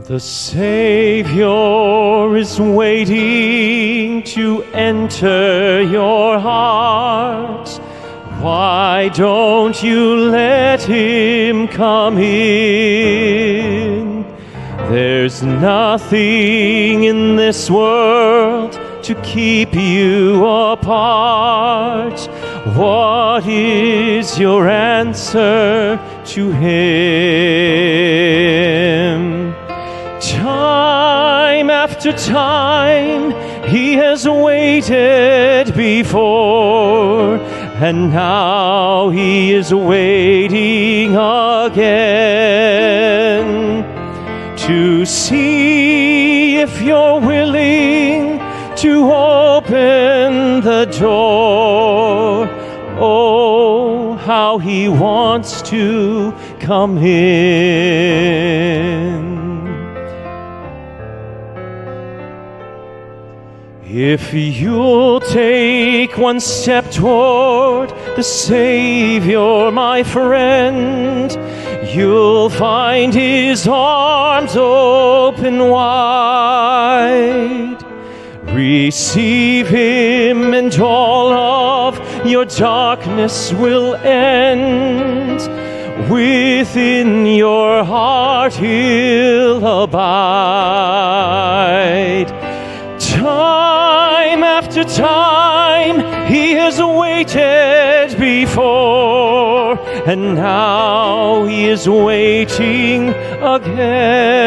The Savior is waiting to enter your heart. Why don't you let him come in? There's nothing in this world to keep you apart. What is your answer to him? Time after time he has waited before, and now he is waiting again to see if you're willing to open the door. Oh, how he wants to come in. If you'll take one step toward the Savior, my friend, you'll find his arms open wide. Receive him and all of your darkness will end. Within your heart he'll abide. Time after time he has waited before, and now he is waiting again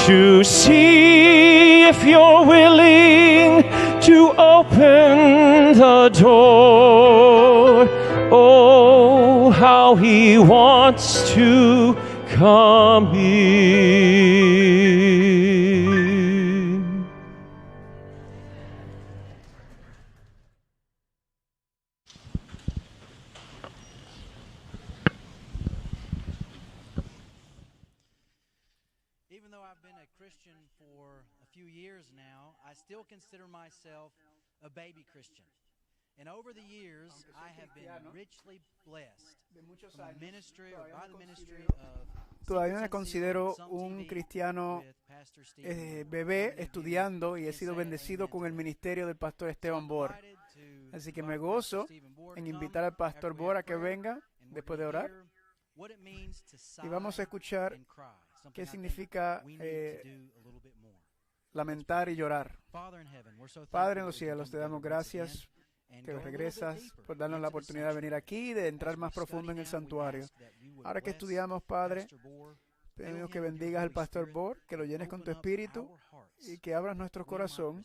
to see if you're willing to open the door. Oh, how he wants to come in. Even though I've been a Christian for a few years now, I still consider myself a baby Christian. And over the years, I have been richly blessed from the ministry or by the ministry of Todavía me considero un cristiano bebé estudiando y he sido bendecido con el ministerio del pastor Esteban Bohr. Así que me gozo en invitar al pastor Bohr a que venga después de orar. Y vamos a escuchar qué significa lamentar y llorar. Padre en los cielos, te damos gracias que regresas por darnos la oportunidad de venir aquí y de entrar más profundo en el santuario. Ahora que estudiamos, Padre, pedimos que bendigas al pastor Bohr, que lo llenes con tu espíritu y que abras nuestro corazón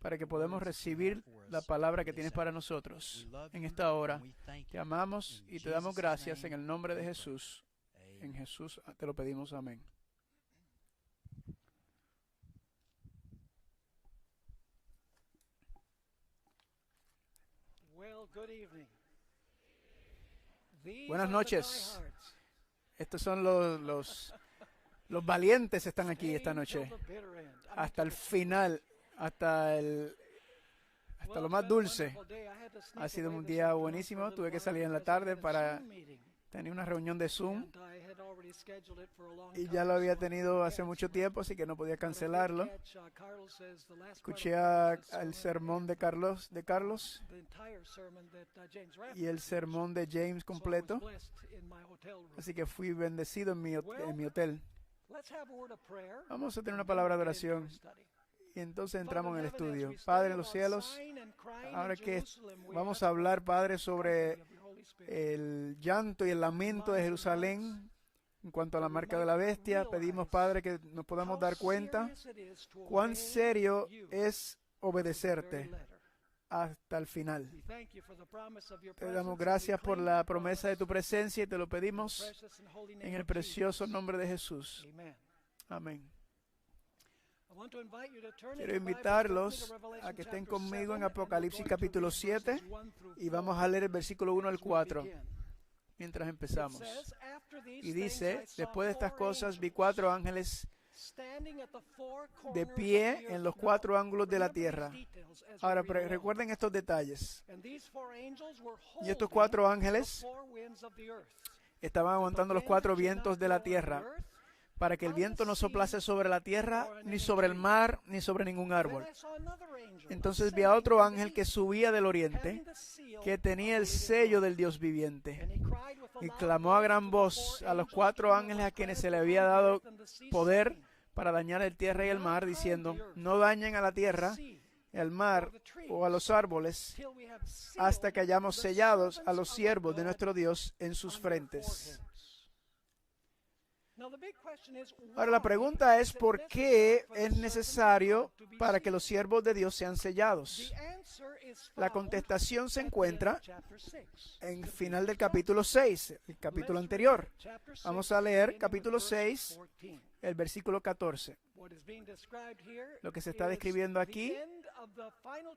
para que podamos recibir la palabra que tienes para nosotros en esta hora. Te amamos y te damos gracias en el nombre de Jesús. En Jesús te lo pedimos, amén. Buenas noches. Estos son los valientes están aquí esta noche. Hasta el final, hasta lo más dulce. Ha sido un día buenísimo. Tuve que salir en la tarde para tener una reunión de Zoom. Y ya lo había tenido hace mucho tiempo, así que no podía cancelarlo. Escuché el sermón de Carlos y el sermón de James completo. Así que fui bendecido en mi hotel. Vamos a tener una palabra de oración. Y entonces entramos en el estudio. Padre en los cielos, ahora que vamos a hablar, Padre, sobre el llanto y el lamento de Jerusalén en cuanto a la marca de la bestia, pedimos, Padre, que nos podamos dar cuenta cuán serio es obedecerte hasta el final. Te damos gracias por la promesa de tu presencia y te lo pedimos en el precioso nombre de Jesús. Amén. Quiero invitarlos a que estén conmigo en Apocalipsis capítulo 7 y vamos a leer el versículo 1 al 4 mientras empezamos. Y dice, después de estas cosas vi 4 ángeles de pie en los 4 ángulos de la tierra. Ahora recuerden estos detalles. Y estos 4 ángeles estaban aguantando los 4 vientos de la tierra para que el viento no soplase sobre la tierra, ni sobre el mar, ni sobre ningún árbol. Entonces vi a otro ángel que subía del oriente, que tenía el sello del Dios viviente, y clamó a gran voz a los 4 ángeles a quienes se le había dado poder para dañar el tierra y el mar, diciendo: no dañen a la tierra, al mar o a los árboles, hasta que hayamos sellados a los siervos de nuestro Dios en sus frentes. Ahora la pregunta es: ¿por qué es necesario para que los siervos de Dios sean sellados? La contestación se encuentra en el final del capítulo 6, el capítulo anterior. Vamos a leer capítulo 6, el versículo 14. Lo que se está describiendo aquí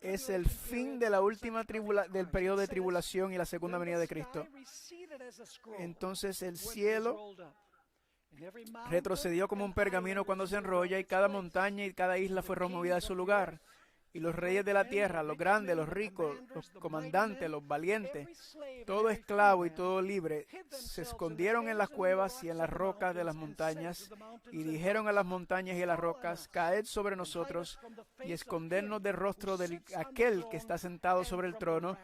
es el fin de la última del periodo de tribulación y la segunda venida de Cristo. Entonces el cielo retrocedió como un pergamino cuando se enrolla, y cada montaña y cada isla fue removida de su lugar. Y los reyes de la tierra, los grandes, los ricos, los comandantes, los valientes, todo esclavo y todo libre, se escondieron en las cuevas y en las rocas de las montañas, y dijeron a las montañas y a las rocas: caed sobre nosotros y escondernos del rostro de aquel que está sentado sobre el trono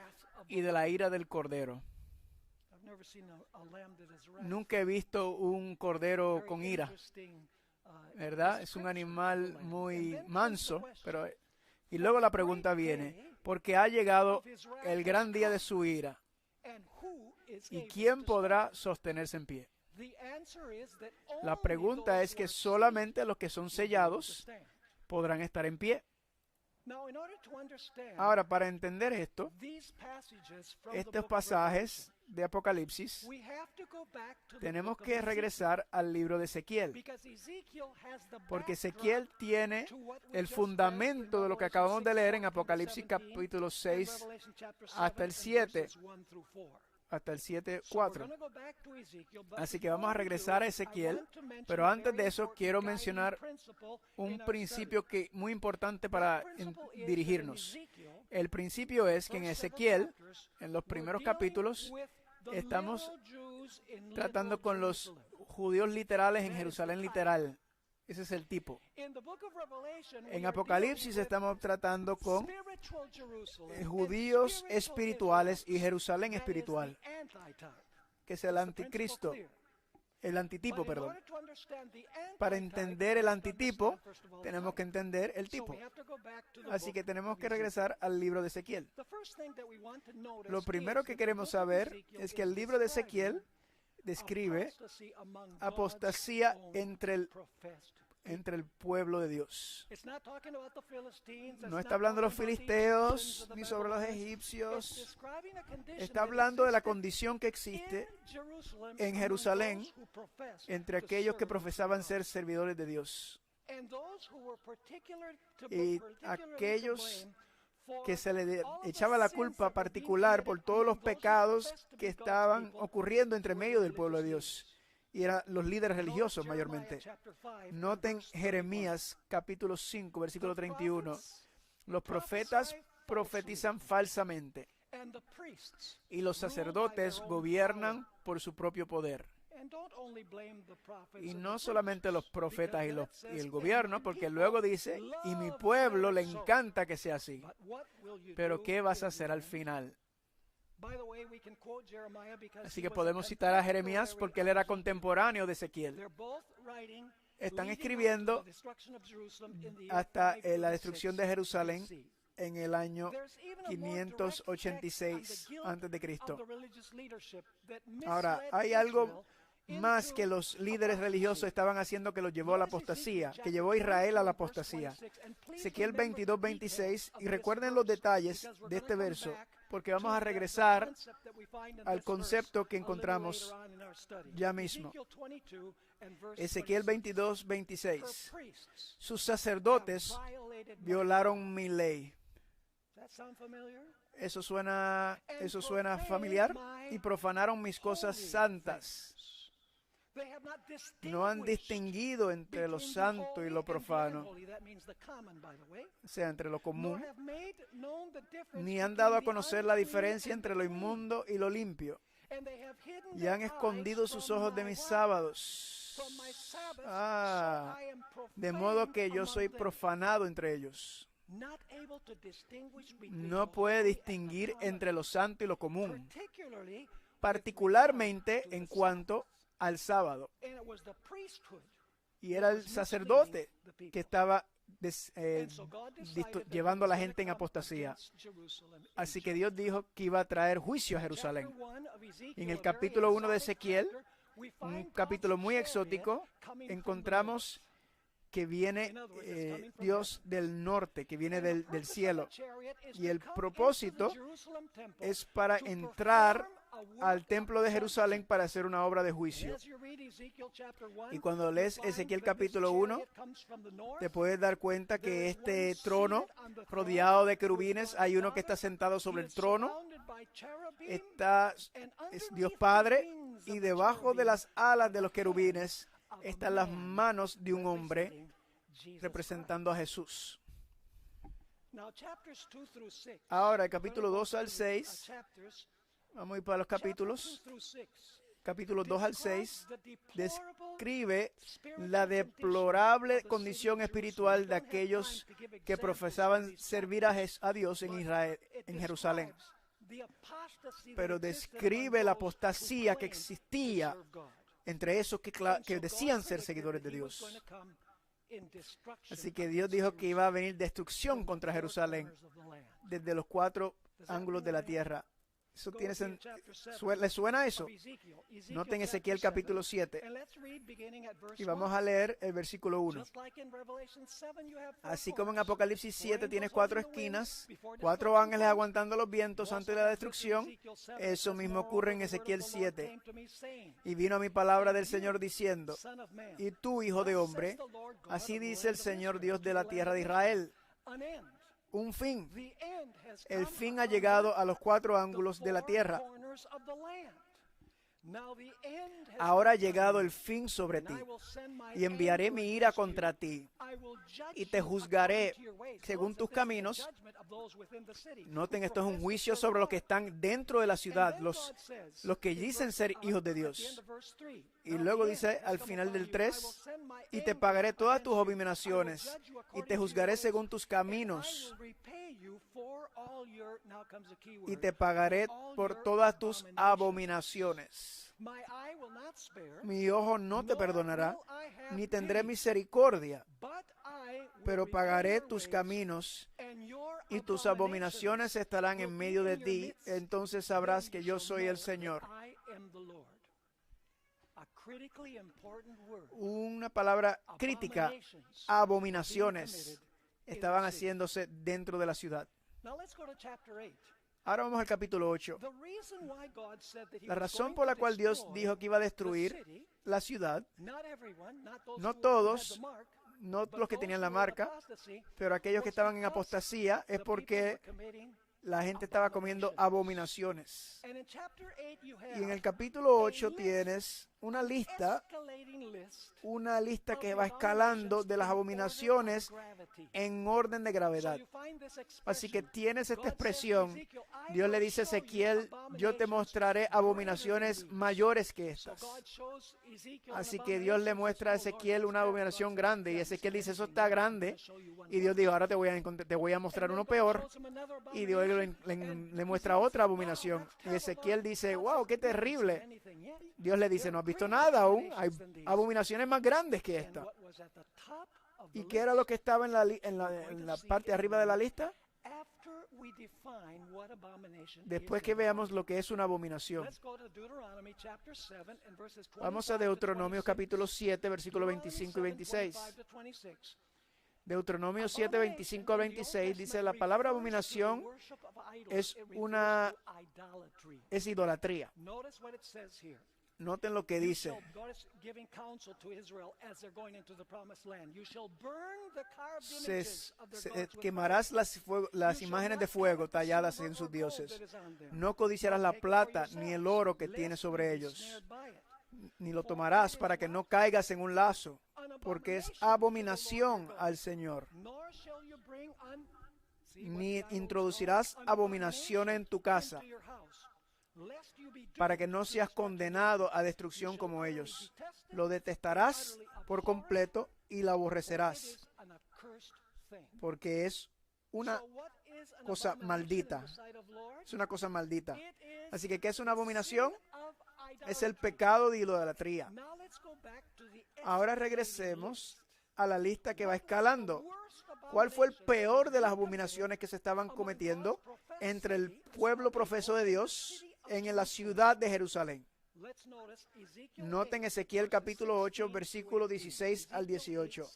y de la ira del Cordero. Nunca he visto un cordero con ira, ¿verdad? Es un animal muy manso, pero... Y luego la pregunta viene: porque ha llegado el gran día de su ira, ¿y quién podrá sostenerse en pie? La pregunta es que solamente los que son sellados podrán estar en pie. Ahora, para entender esto, estos pasajes de Apocalipsis, tenemos que regresar al libro de Ezequiel, porque Ezequiel tiene el fundamento de lo que acabamos de leer en Apocalipsis capítulo 6 hasta el 7. Hasta el 7:4. Así que vamos a regresar a Ezequiel, pero antes de eso quiero mencionar un principio muy importante para dirigirnos. El principio es que en Ezequiel, en los primeros capítulos, estamos tratando con los judíos literales en Jerusalén literal. Ese es el tipo. En Apocalipsis estamos tratando con judíos espirituales y Jerusalén espiritual, que es el anticristo, el antitipo, perdón. Para entender el antitipo, tenemos que entender el tipo. Así que tenemos que regresar al libro de Ezequiel. Lo primero que queremos saber es que el libro de Ezequiel describe apostasía entre el pueblo de Dios. No está hablando de los filisteos ni sobre los egipcios. Está hablando de la condición que existe en Jerusalén entre aquellos que profesaban ser servidores de Dios y aquellos que se le echaba la culpa particular por todos los pecados que estaban ocurriendo entre medio del pueblo de Dios. Y eran los líderes religiosos mayormente. Noten Jeremías capítulo 5, versículo 31. Los profetas profetizan falsamente y los sacerdotes gobiernan por su propio poder. Y no solamente los profetas y el gobierno, porque luego dice: y mi pueblo le encanta que sea así. Pero ¿qué vas a hacer al final? Así que podemos citar a Jeremías porque él era contemporáneo de Ezequiel. Están escribiendo hasta la destrucción de Jerusalén en el año 586 a.C. Ahora, hay algo más que los líderes religiosos estaban haciendo que los llevó a la apostasía, que llevó a Israel a la apostasía. Ezequiel 22:26, y recuerden los detalles de este verso, porque vamos a regresar al concepto que encontramos ya mismo. Ezequiel 22:26. Sus sacerdotes violaron mi ley. ¿Eso suena familiar? Y profanaron mis cosas santas. No han distinguido entre lo santo y lo profano, o sea, entre lo común, ni han dado a conocer la diferencia entre lo inmundo y lo limpio. y han escondido sus ojos de mis sábados. De modo que yo soy profanado entre ellos. No puede distinguir entre lo santo y lo común, particularmente en cuanto al sábado. Y era el sacerdote que estaba llevando a la gente en apostasía. Así que Dios dijo que iba a traer juicio a Jerusalén. En el capítulo 1 de Ezequiel, un capítulo muy exótico, encontramos que viene Dios del norte, que viene del cielo. Y el propósito es para entrar al templo de Jerusalén para hacer una obra de juicio. Y cuando lees Ezequiel capítulo 1, te puedes dar cuenta que este trono, rodeado de querubines, hay uno que está sentado sobre el trono, es Dios Padre, y debajo de las alas de los querubines están las manos de un hombre representando a Jesús. Ahora, el capítulo 2 al 6, vamos a ir para los capítulos. Capítulos 2 al 6 describe la deplorable condición espiritual de aquellos que profesaban servir a Dios en Israel, en Jerusalén. Pero describe la apostasía que existía entre esos que decían ser seguidores de Dios. Así que Dios dijo que iba a venir destrucción contra Jerusalén desde los 4 ángulos de la tierra. ¿Eso ¿les suena eso? Noten Ezequiel capítulo 7. Y vamos a leer el versículo 1. Así como en Apocalipsis 7 tienes 4 esquinas, 4 ángeles aguantando los vientos antes de la destrucción, eso mismo ocurre en Ezequiel 7. Y vino a mi palabra del Señor diciendo, y tú, hijo de hombre, así dice el Señor Dios de la tierra de Israel, un fin. El fin ha llegado a los 4 ángulos de la tierra. Ahora ha llegado el fin sobre ti, y enviaré mi ira contra ti, y te juzgaré según tus caminos. Noten, esto es un juicio sobre los que están dentro de la ciudad, los que dicen ser hijos de Dios. Y luego dice al final del 3, y te pagaré todas tus abominaciones, y te juzgaré según tus caminos, y te pagaré por todas tus abominaciones. Mi ojo no te perdonará, ni tendré misericordia, pero pagaré tus caminos, y tus abominaciones estarán en medio de ti. Entonces sabrás que yo soy el Señor. Una palabra crítica, abominaciones, estaban haciéndose dentro de la ciudad. Ahora vamos al capítulo 8. La razón por la cual Dios dijo que iba a destruir la ciudad, no todos, no los que tenían la marca, pero aquellos que estaban en apostasía, es porque la gente estaba comiendo abominaciones. Y en el capítulo 8 tienes una lista que va escalando de las abominaciones en orden de gravedad. Así que tienes esta expresión. Dios le dice a Ezequiel, yo te mostraré abominaciones mayores que estas. Así que Dios le muestra a Ezequiel una abominación grande, y Ezequiel dice, eso está grande. Y Dios dijo, ahora te voy a mostrar uno peor. Y Dios le muestra otra abominación. Y Ezequiel dice, wow, qué terrible. Dios le dice, no has visto nada aún, hay abominaciones más grandes que esta. ¿Y qué era lo que estaba en la parte de arriba de la lista? Después que veamos lo que es una abominación, vamos a Deuteronomio capítulo 7, versículos 25 y 26. Deuteronomio 7, 25 a 26 dice, la palabra abominación es idolatría. Noten lo que dice. Quemarás las imágenes de fuego talladas en sus dioses. No codiciarás la plata ni el oro que tienes sobre ellos, ni lo tomarás para que no caigas en un lazo, porque es abominación al Señor. Ni introducirás abominación en tu casa, para que no seas condenado a destrucción como ellos. Lo detestarás por completo y lo aborrecerás, porque es una cosa maldita. Es una cosa maldita. Así que, ¿qué es una abominación? Es el pecado de idolatría. Ahora regresemos a la lista que va escalando. ¿Cuál fue el peor de las abominaciones que se estaban cometiendo entre el pueblo profeso de Dios en la ciudad de Jerusalén? Noten Ezequiel capítulo 8, versículo 16 al 18.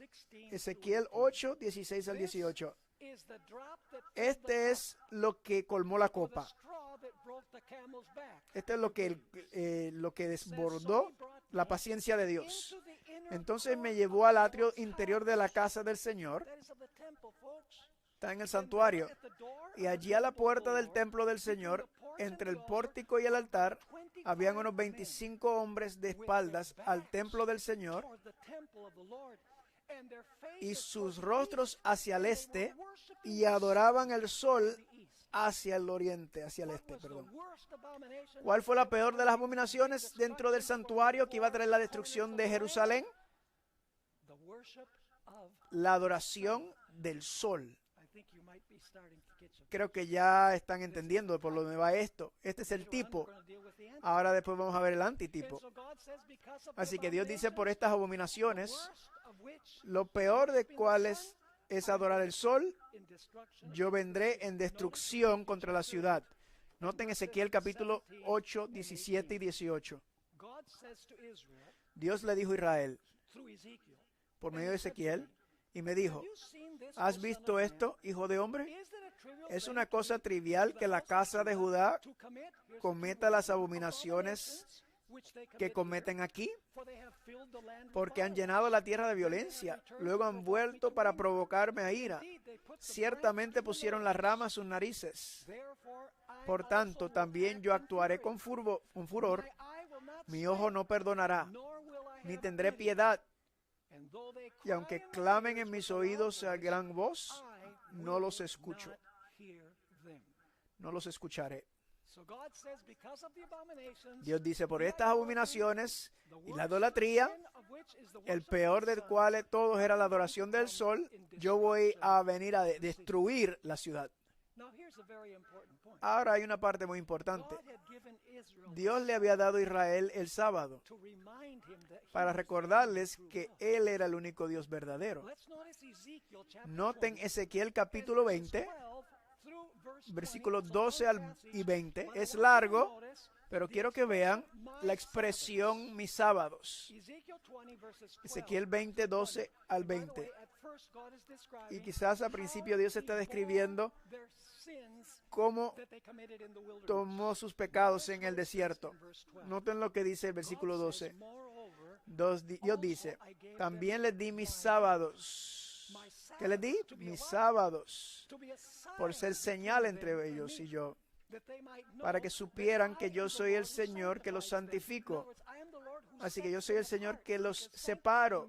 Ezequiel 8, 16 al 18. Este es lo que colmó la copa. Este es lo que desbordó la paciencia de Dios. Entonces me llevó al atrio interior de la casa del Señor. Está en el santuario. Y allí a la puerta del templo del Señor, entre el pórtico y el altar, habían unos 25 hombres de espaldas al templo del Señor, y sus rostros hacia el este, y adoraban el sol hacia el oriente, hacia el este, perdón. ¿Cuál fue la peor de las abominaciones dentro del santuario que iba a traer la destrucción de Jerusalén? La adoración del sol. Creo que ya están entendiendo por dónde va esto. Este es el tipo. Ahora después vamos a ver el antitipo. Así que Dios dice, por estas abominaciones, lo peor de cuáles es adorar el sol, yo vendré en destrucción contra la ciudad. Noten Ezequiel capítulo 8, 17 y 18. Dios le dijo a Israel, por medio de Ezequiel, y me dijo, ¿has visto esto, hijo de hombre? ¿Es una cosa trivial que la casa de Judá cometa las abominaciones que cometen aquí? Porque han llenado la tierra de violencia, luego han vuelto para provocarme a ira. Ciertamente pusieron las ramas sus narices. Por tanto, también yo actuaré con furor. Mi ojo no perdonará, ni tendré piedad. Y aunque clamen en mis oídos a gran voz, no los escucho. No los escucharé. Dios dice, por estas abominaciones y la idolatría, el peor de cuales todos era la adoración del sol, yo voy a venir a destruir la ciudad. Ahora hay una parte muy importante. Dios le había dado a Israel el sábado para recordarles que Él era el único Dios verdadero. Noten Ezequiel capítulo 20, versículos 12 y 20. Es largo, pero quiero que vean la expresión mis sábados. Ezequiel 20, 12 al 20. Y quizás al principio Dios está describiendo cómo tomó sus pecados en el desierto. Noten lo que dice el versículo 12. Dios dice, también les di mis sábados. ¿Qué les di? Mis sábados, por ser señal entre ellos y yo, para que supieran que yo soy el Señor que los santifico. Así que yo soy el Señor que los separo,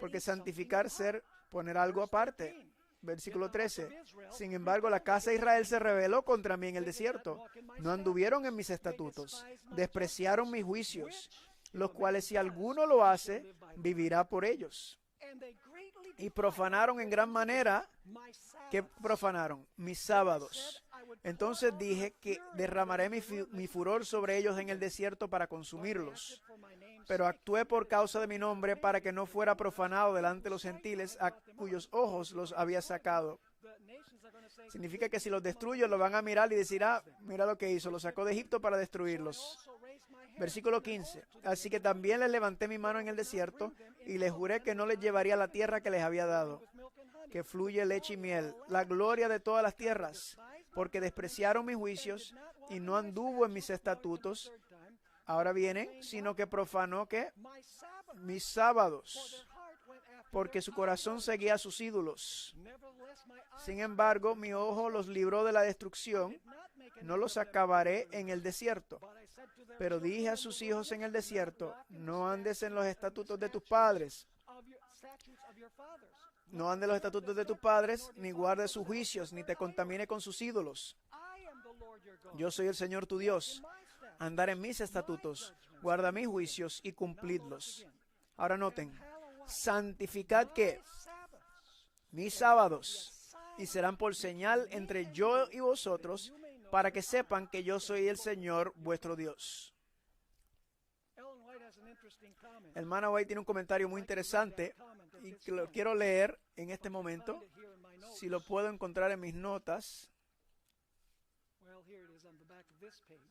porque santificar, ser, poner algo aparte. Versículo 13. Sin embargo, la casa de Israel se rebeló contra mí en el desierto. No anduvieron en mis estatutos, despreciaron mis juicios, los cuales si alguno lo hace, vivirá por ellos. Y profanaron en gran manera. ¿Qué profanaron? Mis sábados. Entonces dije que derramaré mi furor sobre ellos en el desierto para consumirlos. Pero actué por causa de mi nombre para que no fuera profanado delante de los gentiles a cuyos ojos los había sacado. Significa que si los destruyo, lo van a mirar y decir, mira lo que hizo, los sacó de Egipto para destruirlos. Versículo 15. Así que también les levanté mi mano en el desierto y les juré que no les llevaría a la tierra que les había dado, que fluye leche y miel, la gloria de todas las tierras, porque despreciaron mis juicios y no anduvo en mis estatutos. Ahora viene, sino que profanó ¿qué? Mis sábados, porque su corazón seguía a sus ídolos. Sin embargo, mi ojo los libró de la destrucción, no los acabaré en el desierto. Pero dije a sus hijos en el desierto, no andes en los estatutos de tus padres. No andes en los estatutos de tus padres, ni guardes sus juicios, ni te contamine con sus ídolos. Yo soy el Señor tu Dios. andar en mis estatutos, guarda mis juicios y cumplidlos. Ahora noten, santificad que mis sábados, y serán por señal entre yo y vosotros, para que sepan que yo soy el Señor vuestro Dios. Hermana White tiene un comentario muy interesante y que lo quiero leer en este momento. Si lo puedo encontrar en mis notas.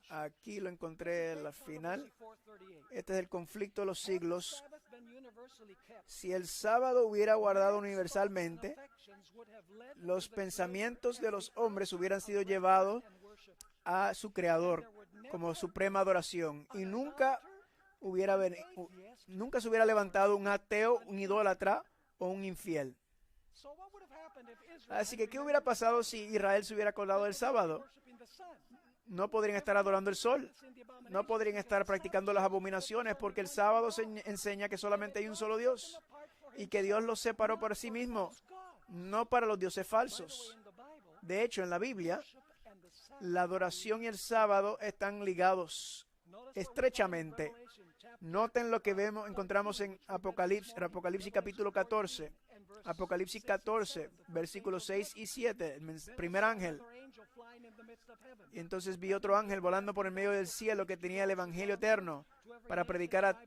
Aquí lo encontré en la final. Este es el conflicto de los siglos. Si el sábado hubiera guardado universalmente, los pensamientos de los hombres hubieran sido llevados a su Creador como suprema adoración, y nunca se hubiera levantado un ateo, un idólatra o un infiel. Así que, ¿qué hubiera pasado si Israel se hubiera acordado del sábado? No podrían estar adorando el sol. No podrían estar practicando las abominaciones, porque el sábado enseña que solamente hay un solo Dios y que Dios los separó para sí mismo, no para los dioses falsos. De hecho, en la Biblia, la adoración y el sábado están ligados estrechamente. Noten lo que encontramos en Apocalipsis capítulo 14. Apocalipsis 14, versículos 6 y 7, el primer ángel. Y entonces vi otro ángel volando por el medio del cielo que tenía el evangelio eterno para predicar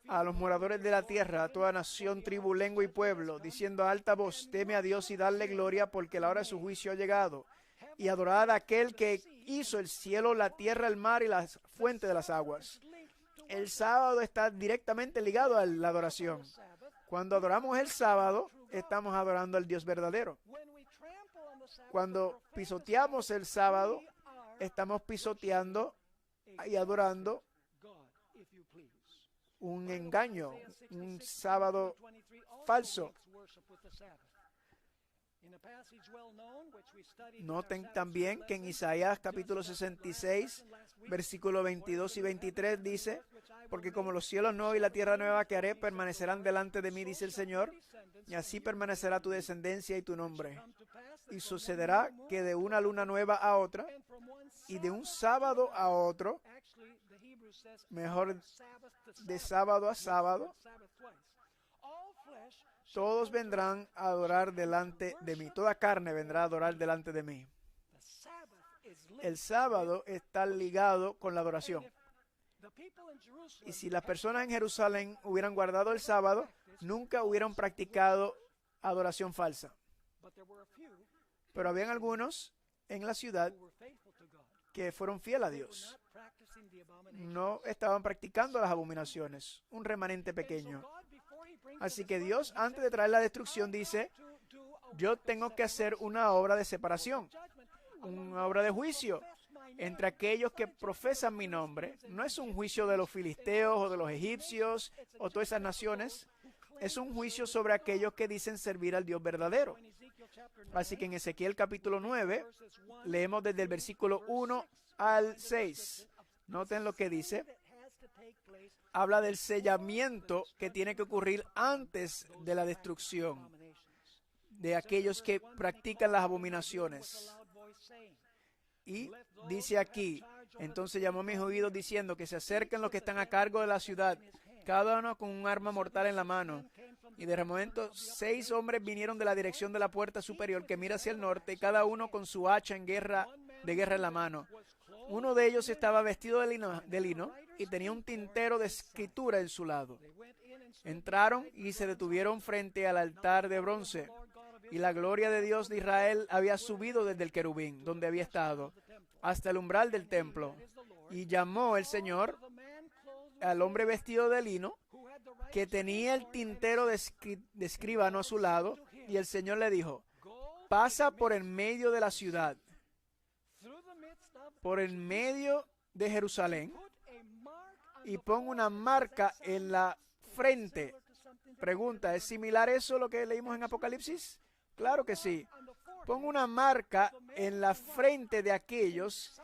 a los moradores de la tierra, a toda nación, tribu, lengua y pueblo, diciendo a alta voz: teme a Dios y dadle gloria, porque la hora de su juicio ha llegado. Y adorad a aquel que hizo el cielo, la tierra, el mar y las fuentes de las aguas. El sábado está directamente ligado a la adoración. Cuando adoramos el sábado, estamos adorando al Dios verdadero. Cuando pisoteamos el sábado, estamos pisoteando y adorando un engaño, un sábado falso. Noten también que en Isaías capítulo 66, versículos 22 y 23 dice: porque como los cielos nuevos y la tierra nueva que haré permanecerán delante de mí, dice el Señor, y así permanecerá tu descendencia y tu nombre. Y sucederá que de una luna nueva a otra, y de un sábado a otro, mejor de sábado a sábado, todos vendrán a adorar delante de mí. Toda carne vendrá a adorar delante de mí. El sábado está ligado con la adoración. Y si las personas en Jerusalén hubieran guardado el sábado, nunca hubieran practicado adoración falsa. Pero habían algunos en la ciudad que fueron fieles a Dios. No estaban practicando las abominaciones. Un remanente pequeño. Así que Dios, antes de traer la destrucción, dice: yo tengo que hacer una obra de separación, una obra de juicio entre aquellos que profesan mi nombre. No es un juicio de los filisteos o de los egipcios o todas esas naciones. Es un juicio sobre aquellos que dicen servir al Dios verdadero. Así que en Ezequiel capítulo 9, leemos desde el versículo 1 al 6. Noten lo que dice. Habla del sellamiento que tiene que ocurrir antes de la destrucción de aquellos que practican las abominaciones. Y dice aquí: entonces llamó a mis oídos diciendo que se acerquen los que están a cargo de la ciudad, cada uno con un arma mortal en la mano. Y de momento 6 hombres vinieron de la dirección de la puerta superior que mira hacia el norte, cada uno con su hacha de guerra en la mano. Uno de ellos estaba vestido de lino y tenía un tintero de escritura en su lado. Entraron y se detuvieron frente al altar de bronce, y la gloria de Dios de Israel había subido desde el querubín, donde había estado, hasta el umbral del templo. Y llamó el Señor al hombre vestido de lino, que tenía el tintero de escribano a su lado, y el Señor le dijo: pasa por en medio de la ciudad, por en medio de Jerusalén, y pon una marca en la frente. Pregunta: ¿es similar eso a lo que leímos en Apocalipsis? Claro que sí. Pon una marca en la frente de aquellos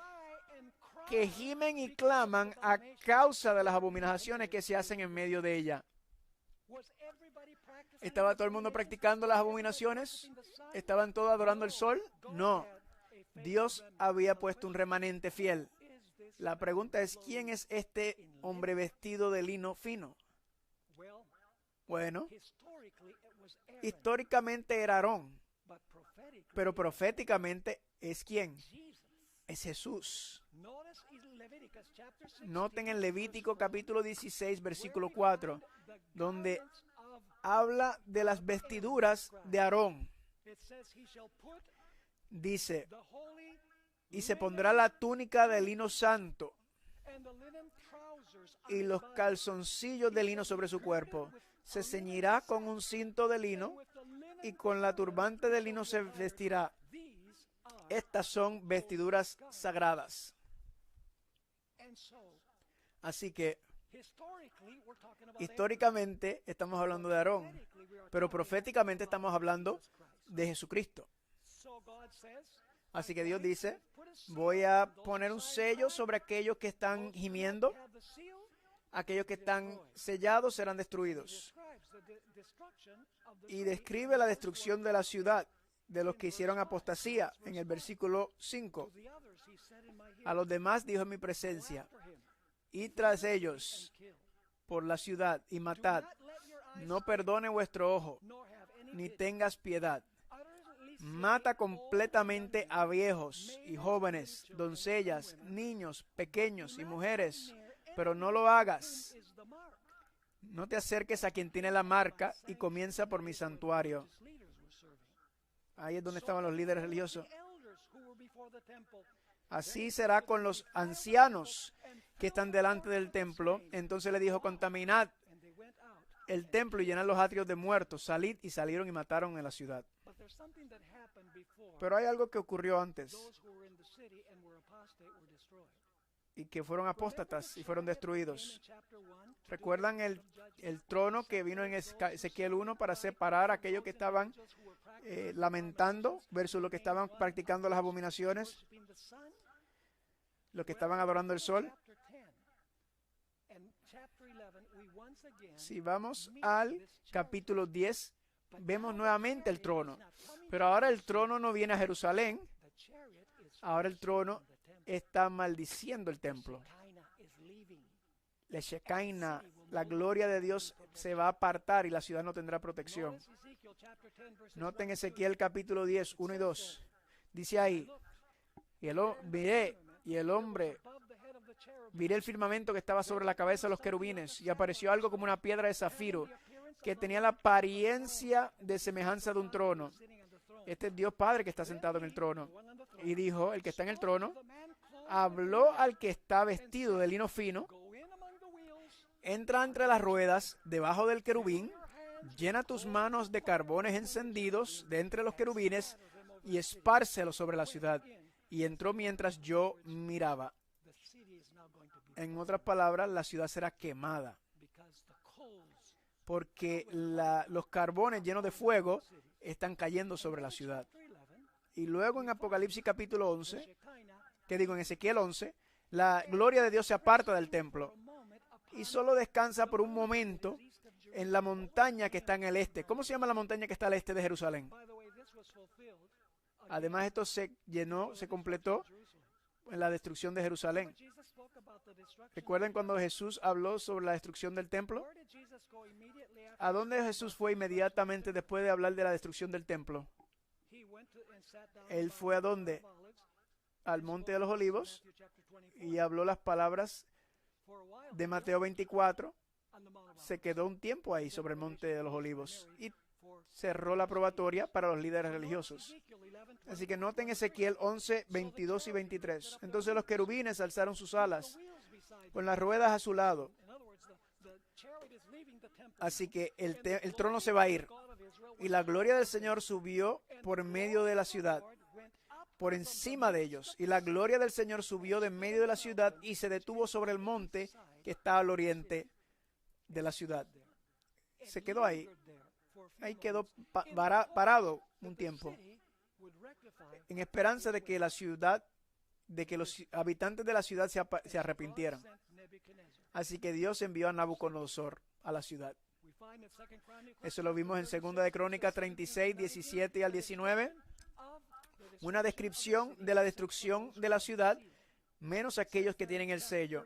que gimen y claman a causa de las abominaciones que se hacen en medio de ella. ¿Estaba todo el mundo practicando las abominaciones? ¿Estaban todos adorando el sol? No. Dios había puesto un remanente fiel. La pregunta es, ¿quién es este hombre vestido de lino fino? Bueno, históricamente era Aarón, pero proféticamente es ¿quién? Es Jesús. Noten en Levítico capítulo 16, versículo 4, donde habla de las vestiduras de Aarón. Dice, y se pondrá la túnica de lino santo y los calzoncillos de lino sobre su cuerpo. Se ceñirá con un cinto de lino y con la turbante de lino se vestirá. Estas son vestiduras sagradas. Así que, históricamente estamos hablando de Aarón, pero proféticamente estamos hablando de Jesucristo. Así que Dios dice, voy a poner un sello sobre aquellos que están gimiendo, aquellos que están sellados serán destruidos. Y describe la destrucción de la ciudad, de los que hicieron apostasía, en el versículo 5. A los demás dijo en mi presencia, id tras ellos por la ciudad y matad. No perdone vuestro ojo, ni tengas piedad. Mata completamente a viejos y jóvenes, doncellas, niños, pequeños y mujeres, pero no lo hagas. No te acerques a quien tiene la marca y comienza por mi santuario. Ahí es donde estaban los líderes religiosos. Así será con los ancianos que están delante del templo. Entonces le dijo, contaminad el templo y llenad los atrios de muertos. Salid, y salieron y mataron en la ciudad. Pero hay algo que ocurrió antes, y que fueron apóstatas y fueron destruidos. ¿Recuerdan el trono que vino en Ezequiel 1 para separar a aquellos que estaban lamentando versus los que estaban practicando las abominaciones, los que estaban adorando el sol? Si vamos al capítulo 10, vemos nuevamente el trono, pero ahora el trono no viene a Jerusalén, ahora el trono está maldiciendo el templo. La Shekinah, la gloria de Dios se va a apartar y la ciudad no tendrá protección. Noten Ezequiel capítulo 10, 1 y 2. Dice ahí, miré el firmamento que estaba sobre la cabeza de los querubines, y apareció algo como una piedra de zafiro, que tenía la apariencia de semejanza de un trono. Este es Dios Padre que está sentado en el trono. Y dijo, el que está en el trono, habló al que está vestido de lino fino, entra entre las ruedas, debajo del querubín, llena tus manos de carbones encendidos de entre los querubines y espárcelos sobre la ciudad. Y entró mientras yo miraba. En otras palabras, la ciudad será quemada, porque los carbones llenos de fuego están cayendo sobre la ciudad. Y luego en Apocalipsis capítulo 11, en Ezequiel 11, la gloria de Dios se aparta del templo y solo descansa por un momento en la montaña que está en el este. ¿Cómo se llama la montaña que está al este de Jerusalén? Además, esto se completó en la destrucción de Jerusalén. ¿Recuerdan cuando Jesús habló sobre la destrucción del templo? ¿A dónde Jesús fue inmediatamente después de hablar de la destrucción del templo? Él fue ¿a dónde? Al Monte de los Olivos, y habló las palabras de Mateo 24. Se quedó un tiempo ahí sobre el Monte de los Olivos y cerró la probatoria para los líderes religiosos. Así que noten Ezequiel 11, 22 y 23. Entonces los querubines alzaron sus alas con las ruedas a su lado. Así que el trono se va a ir, y la gloria del Señor subió por medio de la ciudad, por encima de ellos. Y la gloria del Señor subió de medio de la ciudad y se detuvo sobre el monte que está al oriente de la ciudad. Se quedó ahí. Ahí quedó parado un tiempo, en esperanza de que los habitantes de la ciudad se arrepintieran. Así que Dios envió a Nabucodonosor a la ciudad. Eso lo vimos en 2 de Crónicas 36, 17 al 19. una descripción de la destrucción de la ciudad, menos aquellos que tienen el sello.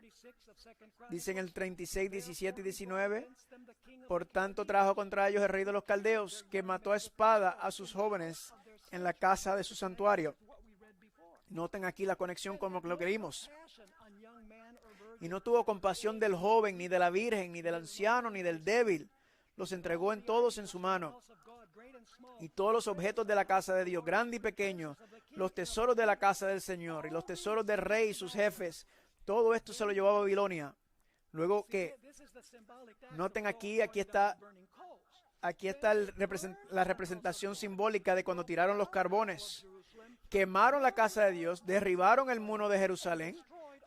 Dice en el 36, 17 y 19, por tanto trajo contra ellos el rey de los caldeos, que mató a espada a sus jóvenes en la casa de su santuario. Noten aquí la conexión con lo que vimos. Y no tuvo compasión del joven, ni de la virgen, ni del anciano, ni del débil. Los entregó en todos en su mano. Y todos los objetos de la casa de Dios, grande y pequeño, los tesoros de la casa del Señor, y los tesoros del rey y sus jefes, todo esto se lo llevó a Babilonia. Luego que, noten aquí está la representación simbólica de cuando tiraron los carbones. Quemaron la casa de Dios, derribaron el muro de Jerusalén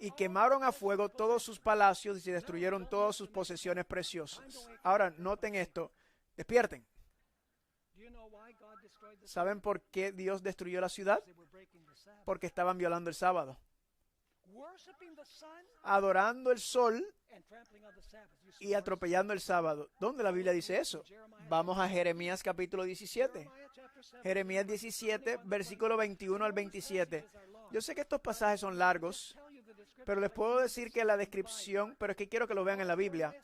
y quemaron a fuego todos sus palacios y destruyeron todas sus posesiones preciosas. Ahora, noten esto. Despierten. ¿Saben por qué Dios destruyó la ciudad? Porque estaban violando el sábado. Adorando el sol y atropellando el sábado. ¿Dónde la Biblia dice eso? Vamos a Jeremías capítulo 17. Jeremías 17, versículo 21 al 27. Yo sé que estos pasajes son largos, pero les puedo decir que la descripción, pero es que quiero que lo vean en la Biblia.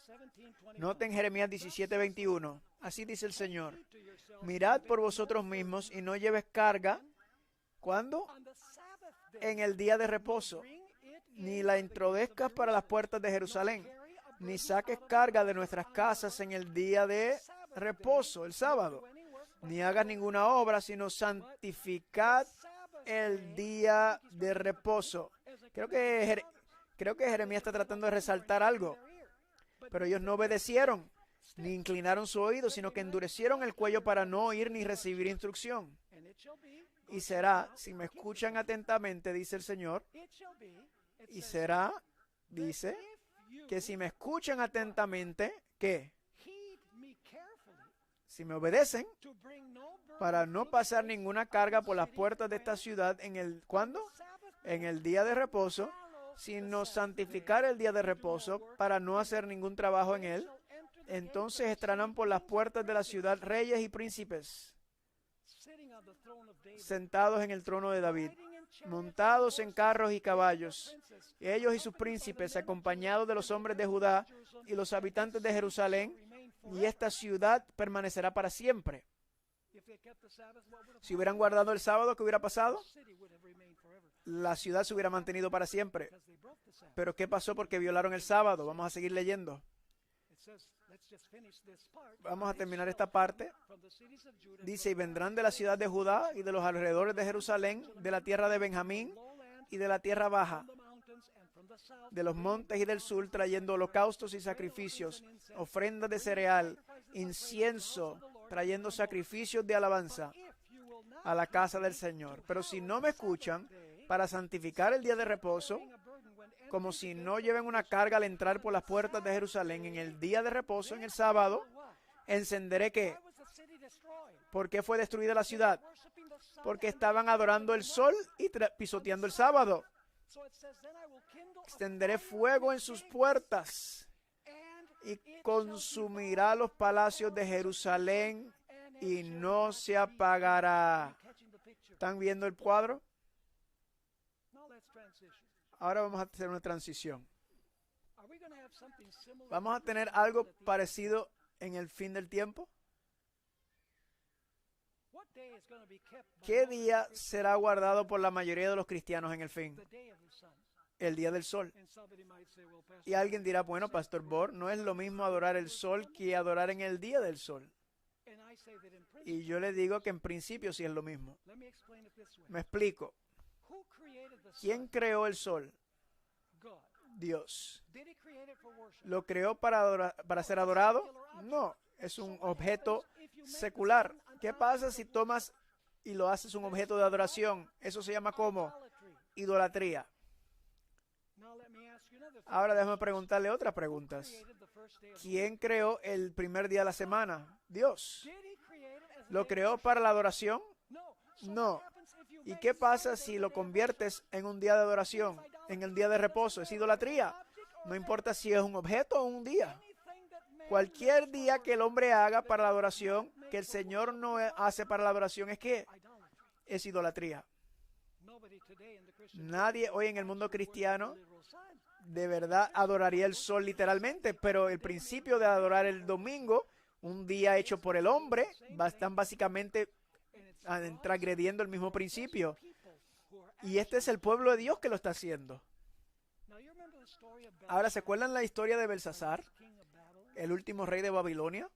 Noten Jeremías 17, 21. Así dice el Señor. Mirad por vosotros mismos y no lleves carga. ¿Cuándo? En el día de reposo. Ni la introduzcas para las puertas de Jerusalén, ni saques carga de nuestras casas en el día de reposo, el sábado. Ni hagas ninguna obra, sino santificad el día de reposo. Creo que Jeremías está tratando de resaltar algo. Pero ellos no obedecieron, ni inclinaron su oído, sino que endurecieron el cuello para no oír ni recibir instrucción. Y será, si me escuchan atentamente, dice el Señor, y será, dice, que si me escuchan atentamente, ¿qué? Si me obedecen, para no pasar ninguna carga por las puertas de esta ciudad ¿cuándo? En el día de reposo, sino santificar el día de reposo para no hacer ningún trabajo en él. Entonces entrarán por las puertas de la ciudad reyes y príncipes, sentados en el trono de David, montados en carros y caballos, ellos y sus príncipes, acompañados de los hombres de Judá y los habitantes de Jerusalén, y esta ciudad permanecerá para siempre. Si hubieran guardado el sábado, ¿qué hubiera pasado? La ciudad se hubiera mantenido para siempre. Pero ¿qué pasó porque violaron el sábado? Vamos a seguir leyendo. Vamos a terminar esta parte. Dice, y vendrán de la ciudad de Judá y de los alrededores de Jerusalén, de la tierra de Benjamín y de la tierra baja, de los montes y del sur, trayendo holocaustos y sacrificios, ofrendas de cereal, incienso, trayendo sacrificios de alabanza a la casa del Señor. Pero si no me escuchan, para santificar el día de reposo, como si no lleven una carga al entrar por las puertas de Jerusalén en el día de reposo, en el sábado, encenderé ¿qué? ¿Por qué fue destruida la ciudad? Porque estaban adorando el sol y pisoteando el sábado. Extenderé fuego en sus puertas y consumirá los palacios de Jerusalén y no se apagará. ¿Están viendo el cuadro? Ahora vamos a hacer una transición. ¿Vamos a tener algo parecido en el fin del tiempo? ¿Qué día será guardado por la mayoría de los cristianos en el fin? El día del sol. Y alguien dirá, bueno, Pastor Bor, no es lo mismo adorar el sol que adorar en el día del sol. Y yo le digo que en principio sí es lo mismo. Me explico. ¿Quién creó el sol? Dios. ¿Lo creó para ser adorado? No, es un objeto secular. ¿Qué pasa si tomas y lo haces un objeto de adoración? Eso se llama ¿cómo? Idolatría. Ahora déjame preguntarle otras preguntas. ¿Quién creó el primer día de la semana? Dios. ¿Lo creó para la adoración? No. ¿Y qué pasa si lo conviertes en un día de adoración, en el día de reposo? Es idolatría. No importa si es un objeto o un día. Cualquier día que el hombre haga para la adoración, que el Señor no hace para la adoración, es que es idolatría. Nadie hoy en el mundo cristiano de verdad adoraría el sol literalmente, pero el principio de adorar el domingo, un día hecho por el hombre, están básicamente transgrediendo el mismo principio. Y este es el pueblo de Dios que lo está haciendo. Ahora, ¿se acuerdan la historia de Belsasar, el último rey de Babilonia?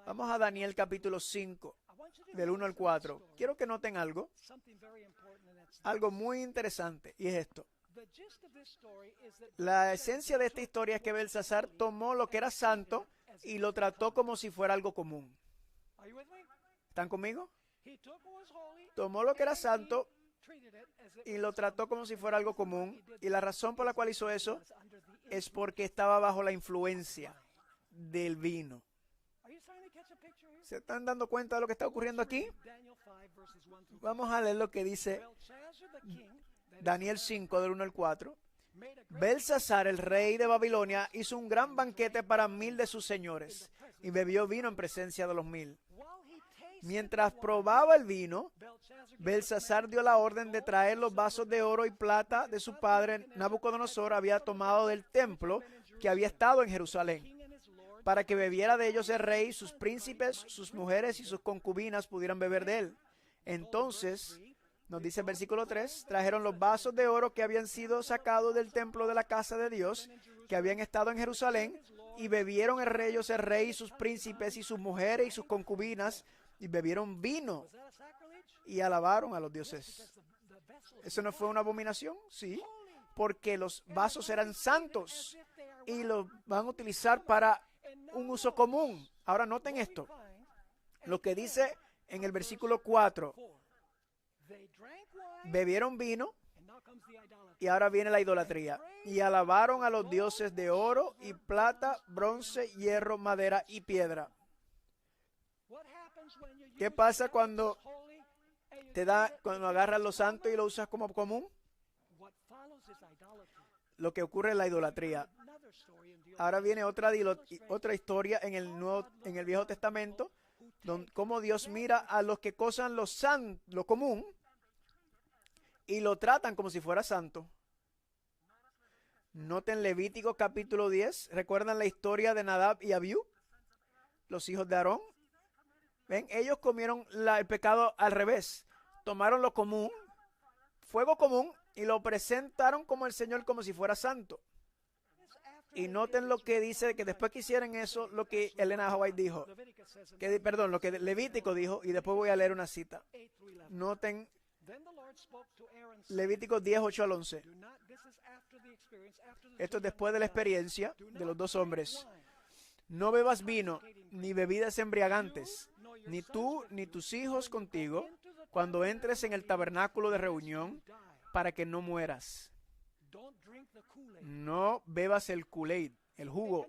Vamos a Daniel capítulo 5, del 1 al 4. Quiero que noten algo muy interesante, y es esto. La esencia de esta historia es que Belsasar tomó lo que era santo y lo trató como si fuera algo común. ¿Están conmigo? Tomó lo que era santo y lo trató como si fuera algo común. Y la razón por la cual hizo eso es porque estaba bajo la influencia del vino. ¿Se están dando cuenta de lo que está ocurriendo aquí? Vamos a leer lo que dice Daniel 5, del 1 al 4. Belsasar, el rey de Babilonia, hizo un gran banquete para 1000 de sus señores y bebió vino en presencia de los 1000. Mientras probaba el vino, Belsasar dio la orden de traer los vasos de oro y plata de su padre Nabucodonosor había tomado del templo que había estado en Jerusalén, para que bebiera de ellos el rey, sus príncipes, sus mujeres y sus concubinas pudieran beber de él. Entonces, nos dice el versículo 3, trajeron los vasos de oro que habían sido sacados del templo de la casa de Dios, que habían estado en Jerusalén, y bebieron el rey y sus príncipes y sus mujeres y sus concubinas, y bebieron vino y alabaron a los dioses. ¿Eso no fue una abominación? Sí, porque los vasos eran santos y los van a utilizar para un uso común. Ahora noten esto, lo que dice en el versículo 4. Bebieron vino y ahora viene la idolatría. Y alabaron a los dioses de oro y plata, bronce, hierro, madera y piedra. ¿Qué pasa cuando cuando agarras lo santo y lo usas como común? Lo que ocurre es la idolatría. Ahora viene otra historia en el Viejo Testamento, donde cómo Dios mira a los que cosan lo común y lo tratan como si fuera santo. Noten Levítico capítulo 10. ¿Recuerdan la historia de Nadab y Abiú? Los hijos de Aarón. ¿Ven? Ellos comieron el pecado al revés. Tomaron lo común, fuego común, y lo presentaron como el Señor, como si fuera santo. Y noten lo que dice, que después que hicieron eso, lo que Elena White dijo. Lo que Levítico dijo, y después voy a leer una cita. Noten Levítico 10, 8 al 11. Esto es después de la experiencia de los dos hombres. No bebas vino, ni bebidas embriagantes, ni tú ni tus hijos contigo, cuando entres en el tabernáculo de reunión, para que no mueras. No bebas el Kool-Aid, el jugo.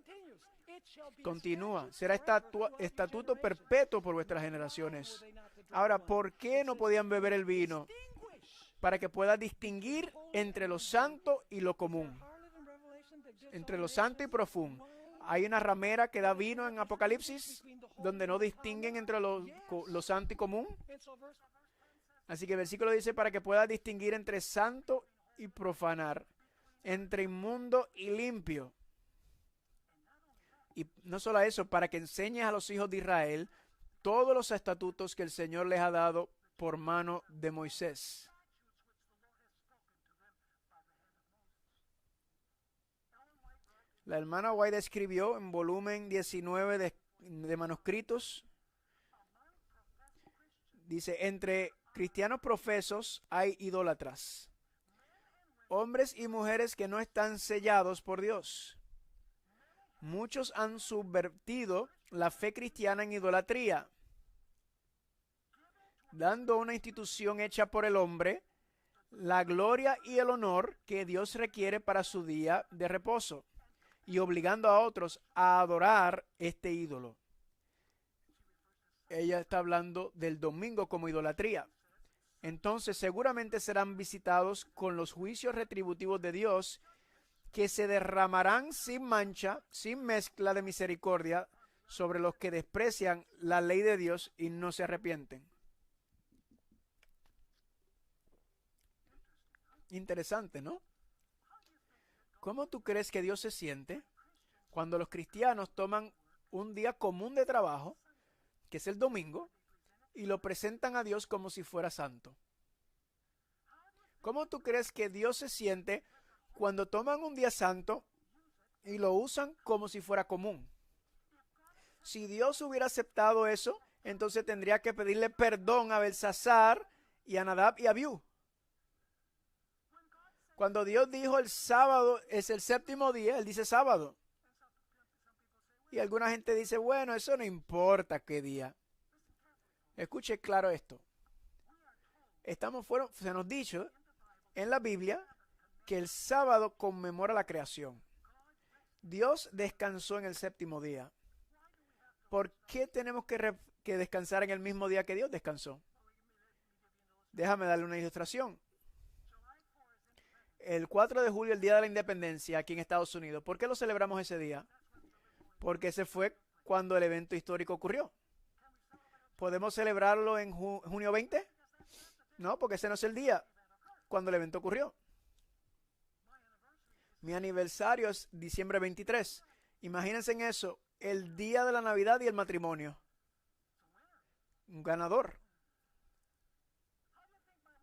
Continúa, será estatuto perpetuo por vuestras generaciones. Ahora, ¿por qué no podían beber el vino? Para que puedas distinguir entre lo santo y lo común, entre lo santo y profundo. Hay una ramera que da vino en Apocalipsis, donde no distinguen entre lo santo y común. Así que el versículo dice, para que puedas distinguir entre santo y profanar, entre inmundo y limpio. Y no solo eso, para que enseñes a los hijos de Israel todos los estatutos que el Señor les ha dado por mano de Moisés. La hermana White escribió en volumen 19 de manuscritos, dice, entre cristianos profesos hay idólatras, hombres y mujeres que no están sellados por Dios. Muchos han subvertido la fe cristiana en idolatría, dando a una institución hecha por el hombre la gloria y el honor que Dios requiere para su día de reposo, y obligando a otros a adorar este ídolo. Ella está hablando del domingo como idolatría. Entonces seguramente serán visitados con los juicios retributivos de Dios, que se derramarán sin mancha, sin mezcla de misericordia, sobre los que desprecian la ley de Dios y no se arrepienten. Interesante, ¿no? ¿Cómo tú crees que Dios se siente cuando los cristianos toman un día común de trabajo, que es el domingo, y lo presentan a Dios como si fuera santo? ¿Cómo tú crees que Dios se siente cuando toman un día santo y lo usan como si fuera común? Si Dios hubiera aceptado eso, entonces tendría que pedirle perdón a Belsasar y a Nadab y a Abiú. Cuando Dios dijo el sábado es el séptimo día, Él dice sábado. Y alguna gente dice, bueno, eso no importa qué día. Escuche claro esto. Se nos dicho en la Biblia que el sábado conmemora la creación. Dios descansó en el séptimo día. ¿Por qué tenemos que descansar en el mismo día que Dios descansó? Déjame darle una ilustración. El 4 de julio, el Día de la Independencia aquí en Estados Unidos. ¿Por qué lo celebramos ese día? Porque ese fue cuando el evento histórico ocurrió. ¿Podemos celebrarlo en junio 20? No, porque ese no es el día cuando el evento ocurrió. Mi aniversario es diciembre 23. Imagínense en eso, el día de la Navidad y el matrimonio. Un ganador.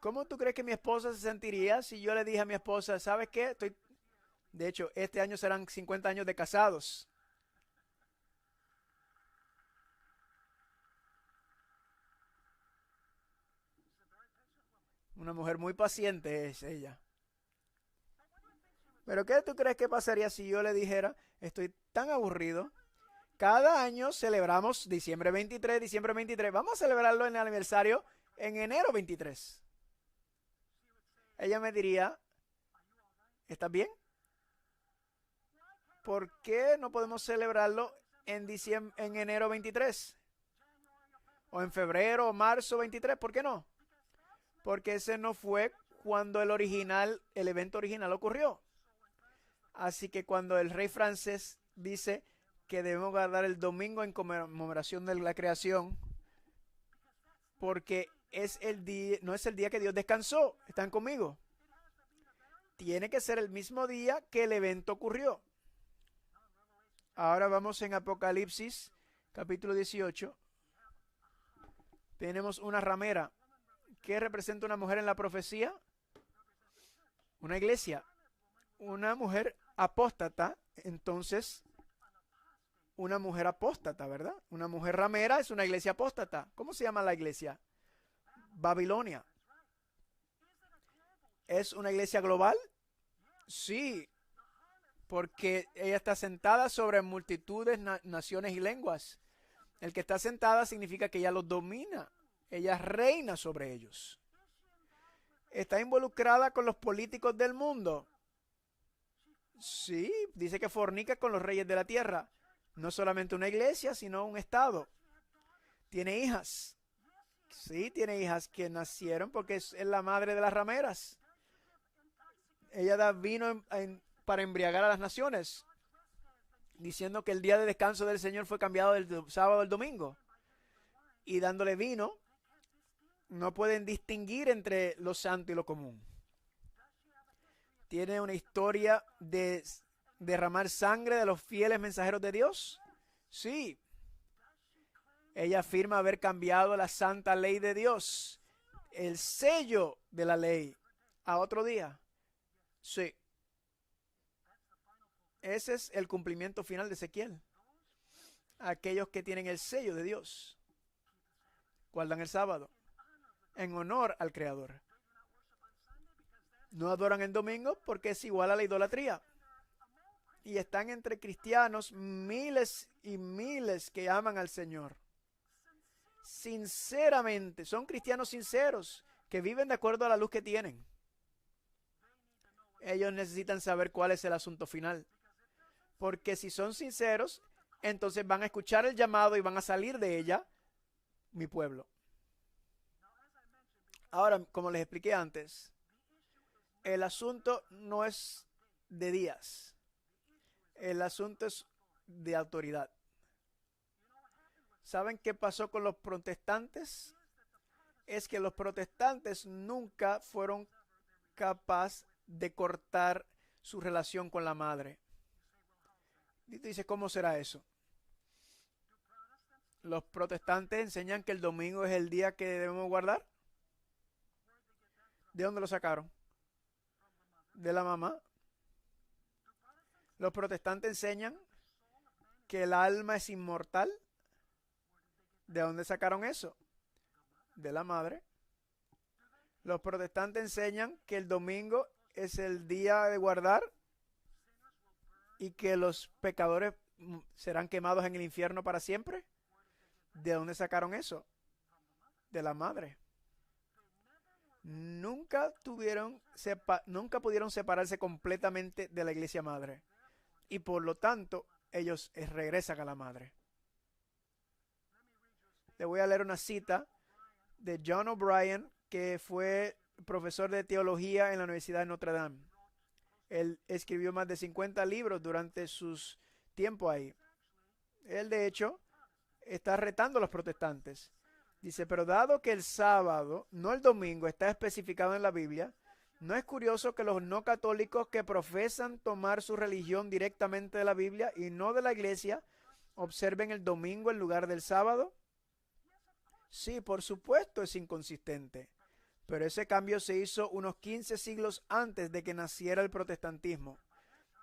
¿Cómo tú crees que mi esposa se sentiría si yo le dije a mi esposa, ¿sabes qué? De hecho, este año serán 50 años de casados. Una mujer muy paciente es ella. Pero ¿qué tú crees que pasaría si yo le dijera, estoy tan aburrido? Cada año celebramos diciembre 23, diciembre 23. Vamos a celebrarlo en el aniversario en enero 23. Ella me diría, ¿estás bien? ¿Por qué no podemos celebrarlo en enero 23? O en febrero o marzo 23, ¿por qué no? Porque ese no fue cuando el evento original ocurrió. Así que cuando el rey francés dice que debemos guardar el domingo en conmemoración de la creación, porque no es el día que Dios descansó. ¿Están conmigo? Tiene que ser el mismo día que el evento ocurrió. Ahora vamos en Apocalipsis, capítulo 18. Tenemos una ramera. ¿Qué representa una mujer en la profecía? Una iglesia. Una mujer apóstata. Entonces, una mujer apóstata, ¿verdad? Una mujer ramera es una iglesia apóstata. ¿Cómo se llama la iglesia? Babilonia. ¿Es una iglesia global? Sí, porque ella está sentada sobre multitudes, naciones y lenguas. El que está sentada significa que ella los domina. Ella reina sobre ellos. ¿Está involucrada con los políticos del mundo? Sí, dice que fornica con los reyes de la tierra. No solamente una iglesia, sino un estado. Tiene hijas. Sí, tiene hijas que nacieron porque es la madre de las rameras. Ella da vino para embriagar a las naciones, diciendo que el día de descanso del Señor fue cambiado del sábado al domingo. Y dándole vino, no pueden distinguir entre lo santo y lo común. Tiene una historia de derramar sangre de los fieles mensajeros de Dios. Sí. Ella afirma haber cambiado la santa ley de Dios, el sello de la ley, a otro día. Sí. Ese es el cumplimiento final de Ezequiel. Aquellos que tienen el sello de Dios guardan el sábado en honor al Creador. No adoran el domingo porque es igual a la idolatría. Y están entre cristianos miles y miles que aman al Señor. Sinceramente, son cristianos sinceros que viven de acuerdo a la luz que tienen. Ellos necesitan saber cuál es el asunto final. Porque si son sinceros, entonces van a escuchar el llamado y van a salir de ella, mi pueblo. Ahora, como les expliqué antes, el asunto no es de días. El asunto es de autoridad. ¿Saben qué pasó con los protestantes? Es que los protestantes nunca fueron capaz de cortar su relación con la madre. Y tú dices, ¿cómo será eso? Los protestantes enseñan que el domingo es el día que debemos guardar. ¿De dónde lo sacaron? De la mamá. Los protestantes enseñan que el alma es inmortal. ¿De dónde sacaron eso? De la madre. Los protestantes enseñan que el domingo es el día de guardar y que los pecadores serán quemados en el infierno para siempre. ¿De dónde sacaron eso? De la madre. Nunca pudieron separarse completamente de la iglesia madre. Y por lo tanto, ellos regresan a la madre. Le voy a leer una cita de John O'Brien, que fue profesor de teología en la Universidad de Notre Dame. Él escribió más de 50 libros durante sus tiempos ahí. Él, de hecho, está retando a los protestantes. Dice, pero dado que el sábado, no el domingo, está especificado en la Biblia, ¿no es curioso que los no católicos que profesan tomar su religión directamente de la Biblia y no de la iglesia, observen el domingo en lugar del sábado? Sí, por supuesto es inconsistente, pero ese cambio se hizo unos 15 siglos antes de que naciera el protestantismo,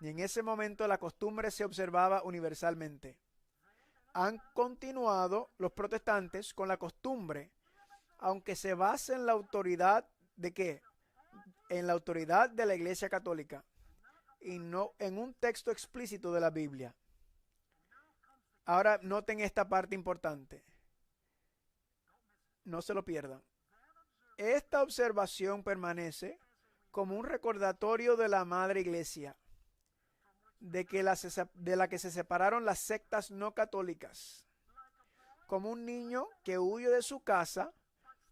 y en ese momento la costumbre se observaba universalmente. Han continuado los protestantes con la costumbre, aunque se basa en la autoridad de ¿qué? En la autoridad de la Iglesia Católica y no en un texto explícito de la Biblia. Ahora noten esta parte importante. No se lo pierdan. Esta observación permanece como un recordatorio de la Madre Iglesia, de la que se separaron las sectas no católicas, como un niño que huye de su casa,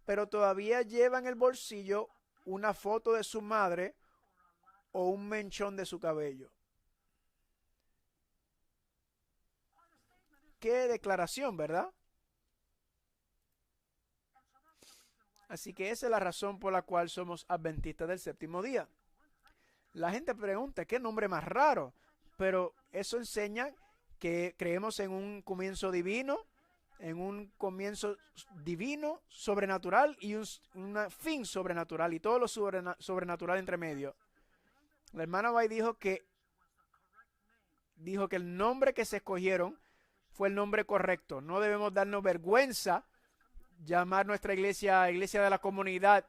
pero todavía lleva en el bolsillo una foto de su madre o un mechón de su cabello. Qué declaración, ¿verdad? Así que esa es la razón por la cual somos adventistas del séptimo día. La gente pregunta, ¿qué nombre más raro? Pero eso enseña que creemos en un comienzo divino, sobrenatural y un fin sobrenatural y todo lo sobrenatural entre medio. La hermana White dijo que el nombre que se escogieron fue el nombre correcto. No debemos darnos vergüenza llamar nuestra iglesia iglesia de la comunidad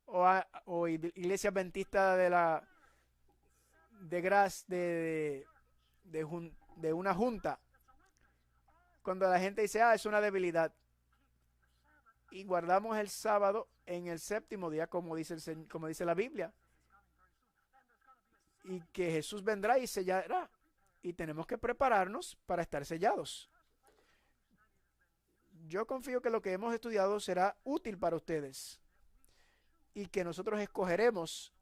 o iglesia adventista de una junta. Cuando la gente dice, es una debilidad. Y guardamos el sábado en el séptimo día, como dice la Biblia. Y que Jesús vendrá y sellará. Y tenemos que prepararnos para estar sellados. Yo confío que lo que hemos estudiado será útil para ustedes. Y que nosotros escogeremos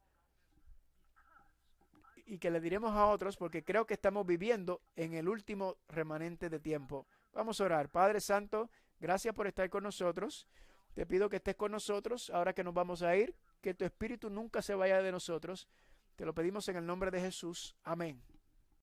y que le diremos a otros, porque creo que estamos viviendo en el último remanente de tiempo. Vamos a orar. Padre Santo, gracias por estar con nosotros. Te pido que estés con nosotros ahora que nos vamos a ir, que tu espíritu nunca se vaya de nosotros. Te lo pedimos en el nombre de Jesús. Amén.